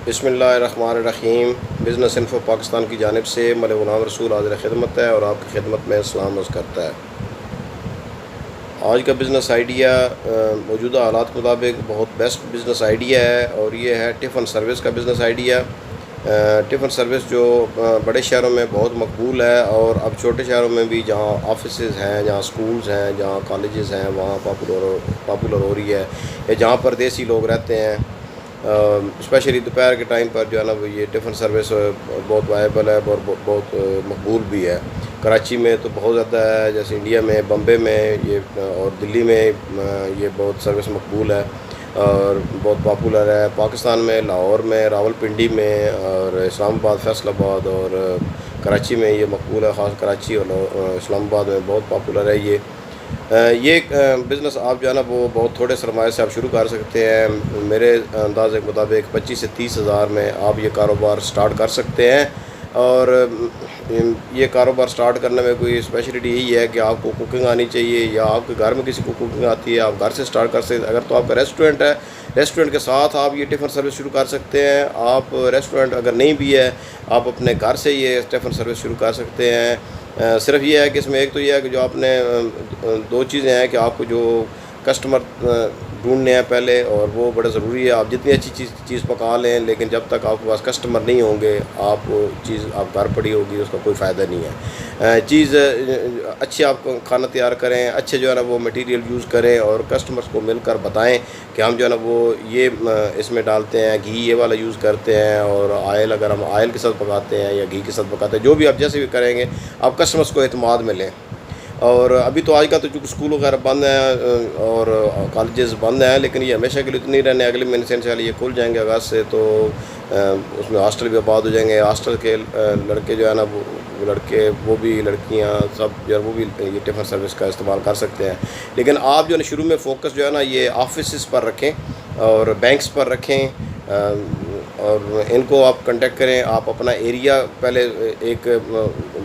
بسم اللہ الرحمن الرحیم۔ بزنس انفو پاکستان کی جانب سے ملک غلام رسول حاضر خدمت ہے اور آپ کی خدمت میں سلام عرض کرتا ہے۔ آج کا بزنس آئیڈیا موجودہ حالات کے مطابق بہت بیسٹ بزنس آئیڈیا ہے اور یہ ہے ٹفن سروس کا بزنس آئیڈیا۔ ٹفن سروس جو بڑے شہروں میں بہت مقبول ہے اور اب چھوٹے شہروں میں بھی جہاں آفیسز ہیں، جہاں سکولز ہیں، جہاں کالجز ہیں، وہاں پاپولر ہو رہی ہے، یا جہاں پردیسی لوگ رہتے ہیں، اسپیشلی دوپہر کے ٹائم پر جو ہے نا وہ یہ ٹفن سروس بہت وائبل ہے اور بہت مقبول بھی ہے۔ کراچی میں تو بہت زیادہ ہے، جیسے انڈیا میں بمبے میں یہ اور دلی میں یہ بہت سروس مقبول ہے اور بہت پاپولر ہے۔ پاکستان میں لاہور میں، راول پنڈی میں اور اسلام آباد، فیصل آباد اور کراچی میں یہ مقبول ہے، خاص کراچی اور اسلام آباد میں بہت پاپولر ہے۔ یہ بزنس آپ جو ہے نا وہ بہت تھوڑے سرمایے سے آپ شروع کر سکتے ہیں۔ میرے اندازے کے مطابق 25 سے 30 ہزار میں آپ یہ کاروبار سٹارٹ کر سکتے ہیں، اور یہ کاروبار سٹارٹ کرنے میں کوئی اسپیشلٹی یہی ہے کہ آپ کو کوکنگ آنی چاہیے، یا آپ کے گھر میں کسی کو کوکنگ آتی ہے آپ گھر سے سٹارٹ کر سکتے ہیں۔ اگر تو آپ کا ریسٹورنٹ ہے، ریسٹورنٹ کے ساتھ آپ یہ ٹفن سروس شروع کر سکتے ہیں۔ آپ ریسٹورنٹ اگر نہیں بھی ہے، آپ اپنے گھر سے یہ ٹفن سروس شروع کر سکتے ہیں۔ صرف یہ ہے کہ اس میں ایک تو یہ ہے کہ جو آپ نے دو چیزیں ہیں کہ آپ کو جو کسٹمر ڈھونڈنے ہیں پہلے، اور وہ بڑا ضروری ہے۔ آپ جتنی اچھی چیز پکا لیں، لیکن جب تک آپ کے پاس کسٹمر نہیں ہوں گے، آپ چیز آپ گھر پڑی ہوگی، اس کا کوئی فائدہ نہیں ہے۔ چیز اچھی آپ کو کھانا تیار کریں، اچھے جو ہے نا وہ مٹیریل یوز کریں اور کسٹمرز کو مل کر بتائیں کہ ہم جو ہے نا وہ یہ اس میں ڈالتے ہیں، گھی یہ والا یوز کرتے ہیں، اور آئل اگر ہم آئل کے ساتھ پکاتے ہیں یا گھی کے ساتھ پکاتے ہیں، جو بھی آپ جیسے بھی کریں گے آپ کسٹمرز کو اعتماد میں لیں۔ اور ابھی تو آج کا تو چونکہ اسکول وغیرہ بند ہیں اور کالجز بند ہیں، لیکن یہ ہمیشہ کے لیے تو نہیں رہنے، اگلے مہینے سے انشاءاللہ یہ کھل جائیں گے اگست سے، تو اس میں ہاسٹل بھی آباد ہو جائیں گے۔ ہاسٹل کے لڑکے جو ہے نا وہ لڑکے، وہ بھی لڑکیاں، سب جو ہے وہ بھی یہ ٹفن سروس کا استعمال کر سکتے ہیں۔ لیکن آپ جو ہے نا شروع میں فوکس جو ہے نا یہ آفیسز پر رکھیں اور بینکس پر رکھیں، اور ان کو آپ کنٹیکٹ کریں۔ آپ اپنا ایریا پہلے ایک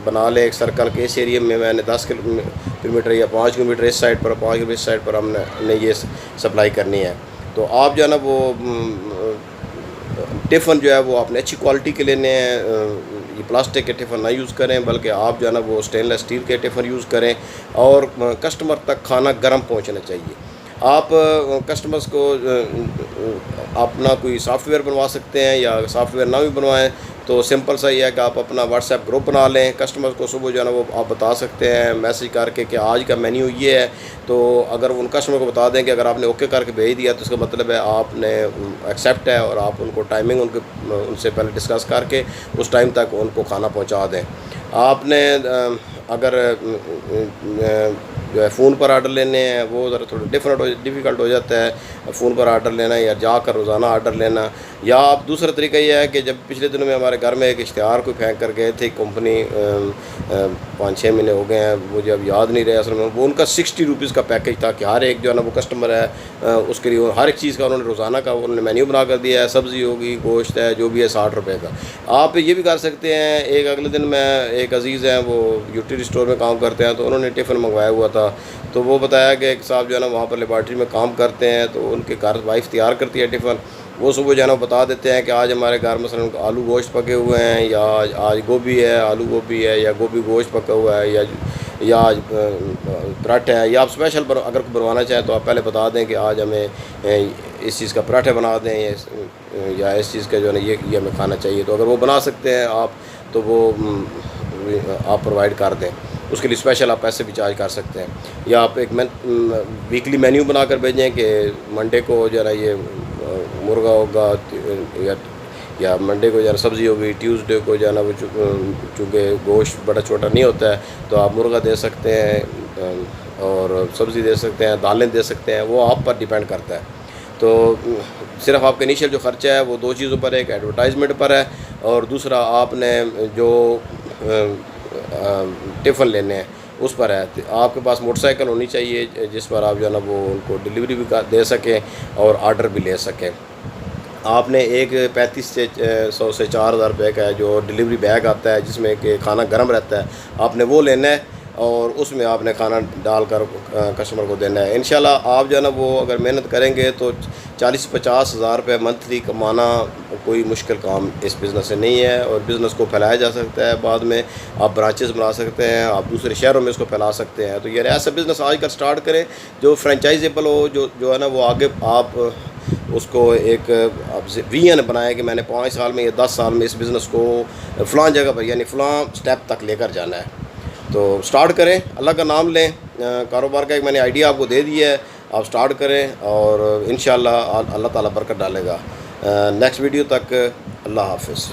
بنا لیں، ایک سرکل کے اس ایریا میں نے 10 کلو میٹر یا 5 کلو میٹر اس سائڈ پر، 5 کلو میٹر اس سائڈ پر ہم نے یہ سپلائی کرنی ہے۔ تو آپ جو ہے نا وہ ٹفن جو ہے وہ آپ نے اچھی کوالٹی کے لینے ہیں، یہ پلاسٹک کے ٹفن نہ یوز کریں، بلکہ آپ جو ہے نا وہ اسٹین لیس اسٹیل کے ٹفن یوز کریں، اور کسٹمر تک کھانا گرم پہنچنا چاہیے۔ آپ کسٹمرز کو اپنا کوئی سافٹ ویئر بنوا سکتے ہیں، یا سافٹ ویئر نہ بھی بنوائیں تو سمپل سا یہ ہے کہ آپ اپنا واٹس ایپ گروپ بنا لیں۔ کسٹمرز کو صبح جو ہے نا وہ آپ بتا سکتے ہیں میسج کر کے کہ آج کا مینیو یہ ہے، تو اگر ان کسٹمر کو بتا دیں کہ اگر آپ نے اوکے کر کے بھیج دیا تو اس کا مطلب ہے آپ نے ایکسیپٹ ہے، اور آپ ان کو ٹائمنگ ان سے پہلے ڈسکس کر کے اس ٹائم تک ان کو کھانا پہنچا دیں۔ آپ نے اگر جو ہے فون پر آرڈر لینے ہیں، وہ ذرا تھوڑا ڈیفیکلٹ ہو جاتا ہے فون پر آرڈر لینا، یا جا کر روزانہ آرڈر لینا۔ یا آپ دوسرا طریقہ یہ ہے کہ جب پچھلے دنوں میں ہمارے گھر میں ایک اشتہار کوئی پھینک کر گئے تھے کمپنی، 5-6 مہینے ہو گئے ہیں، مجھے اب یاد نہیں رہے اصل میں، وہ ان کا 60 روپیز کا پیکیج تھا کہ ہر ایک جو ہے نا وہ کسٹمر ہے اس کے لیے ہر ایک چیز کا انہوں نے روزانہ کا انہوں نے مینیو بنا کر دیا ہے، سبزی ہوگی، گوشت ہے، جو بھی ہے 60 روپے کا۔ آپ یہ بھی کر سکتے ہیں۔ ایک اگلے دن میں ایک عزیز ہیں، وہ یوٹیلیٹی اسٹور میں کام کرتے ہیں، تو انہوں نے ٹفن منگوایا ہوا تھا، تو وہ بتایا کہ ایک صاحب جو ہے نا وہاں پر لیبارٹری میں کام کرتے ہیں، تو ان کے گھر وائف تیار کرتی ہے ٹفن، وہ صبح جو ہے نا بتا دیتے ہیں کہ آج ہمارے گھر مثلا آلو گوشت پکے ہوئے ہیں، یا آج گوبھی ہے، آلو گوبھی ہے، یا گوبھی گوشت پکا ہوا ہے، یا آج پراٹھا ہے، یا آپ اسپیشل اگر بنوانا چاہیں تو آپ پہلے بتا دیں کہ آج ہمیں اس چیز کا پراٹھے بنا دیں، یا اس چیز کا جو ہے نا یہ ہمیں کھانا چاہیے، تو اگر وہ بنا سکتے ہیں آپ تو وہ آپ پرووائڈ کر دیں، اس کے لیے اسپیشل آپ پیسے بھی چارج کر سکتے ہیں۔ یا آپ ایک ویکلی مینیو بنا کر بھیجیں کہ منڈے کو جو ہے نا یہ مرغا ہوگا، یا منڈے کو جو ہے نا سبزی ہوگی، ٹیوزڈے کو جو ہے نا وہ چونکہ گوشت بڑا چھوٹا نہیں ہوتا ہے تو آپ مرغا دے سکتے ہیں، اور سبزی دے سکتے ہیں، دالیں دے سکتے ہیں، وہ آپ پر ڈیپینڈ کرتا ہے۔ تو صرف آپ کا انیشیل جو خرچہ ہے وہ دو چیزوں پر ہے، ایک ایڈورٹائزمنٹ پر ہے، اور دوسرا آپ نے جو ٹفن لینے ہیں اس پر ہے۔ آپ کے پاس موٹر سائیکل ہونی چاہیے جس پر آپ جو ہے نا وہ ان کو ڈیلیوری بھی دے سکیں اور آرڈر بھی لے سکیں۔ آپ نے ایک 3500 سے 4000 روپے کا جو ڈیلیوری بیگ آتا ہے جس میں کہ کھانا گرم رہتا ہے، آپ نے وہ لینا ہے، اور اس میں آپ نے کھانا ڈال کر کسٹمر کو دینا ہے. انشاءاللہ آپ جو ہے نا وہ اگر محنت کریں گے تو 40-50 ہزار روپے منتھلی کمانا کوئی مشکل کام اس بزنس سے نہیں ہے, اور بزنس کو پھیلایا جا سکتا ہے. بعد میں آپ برانچز بنا سکتے ہیں, آپ دوسرے شہروں میں اس کو پھیلا سکتے ہیں. تو یہ ایسا بزنس آج کل سٹارٹ کریں جو فرینچائزیبل ہو, جو ہے نا وہ آگے آپ اس کو ایک ویژن بنائیں کہ میں نے 5 سال میں یا 10 سال میں اس بزنس کو فلاں جگہ پر یعنی فلاں سٹیپ تک لے کر جانا ہے. تو سٹارٹ کریں, اللہ کا نام لیں. کاروبار کا ایک میں نے آئیڈیا آپ کو دے دیا ہے, آپ سٹارٹ کریں اور انشاءاللہ اللہ تعالیٰ برکت ڈالے گا. نیکسٹ ویڈیو تک اللہ حافظ.